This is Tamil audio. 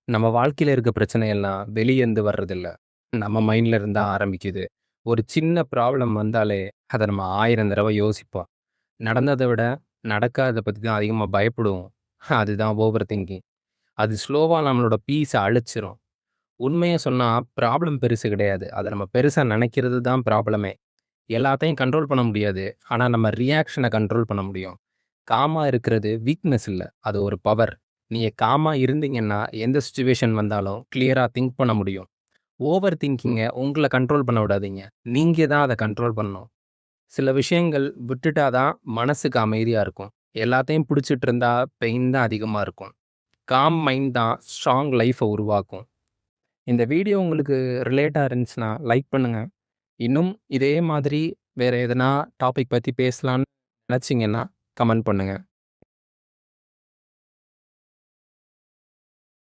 நம்ம வாழ்க்கையில இருக்க பிரச்சனை எல்லாம் வெளியேருந்து வர்றதில்ல. நம்ம மைண்ட்ல இருந்து தான் ஆரம்பிக்குது. ஒரு சின்ன ப்ராப்ளம் வந்தாலே, அத நம்ம 1000 தடவ யோசிப்போம். நடந்தத விட, நடக்காதத பத்தி தான் அதிகமா பயப்படுவோம். அதுதான் ஓவர் திங்கிங். அது ஸ்லோவா நம்மளோட பீஸ அழிச்சிரும். உண்மைய சொன்னா ப்ராப்ளம் பெருசு கிடையாது. அத நம்ம பெருசா நெனைக்கிறது தான் ப்ராப்ளமே. எல்லாத்தையும் கண்ட்ரோல் பண்ண முடியாது. ஆனா நம்ம ரியாக்ஷன கண்ட்ரோல் பண்ண முடியும். காமா இருக்கிறது வீக்னஸ் இல்ல. அது ஒரு பவர். நீங்க காமா இருந்தீங்கன்னா, எந்த சிச்சுவேஷன் வந்தாலும் கிளியரா திங்க் பண்ண முடியும். ஓவர் திங்கிங்க உங்கள கண்ட்ரோல் பண்ண விடாதீங்க. நீங்க தான் அத கண்ட்ரோல் பண்ணணும். சில விஷயங்கள் விட்டுட்டா தான் மனசுக்கு அமைதியா இருக்கும். எல்லாத்தையும் புடிச்சிட்டு இருந்தா பெயின் தான் அதிகமா இருக்கும். காம் மைண்ட் தான் ஸ்ட்ராங் லைஃப உருவாக்கும். இந்த வீடியோ உங்களுக்கு ரிலேட்டா இருந்துச்சுன்னா லைக் பண்ணுங்க. இன்னும் இதே மாதிரி வேற எதனா டாபிக் பத்தி பேசலான்னு நெனச்சீங்கன்னா கமெண்ட் பண்ணுங்க.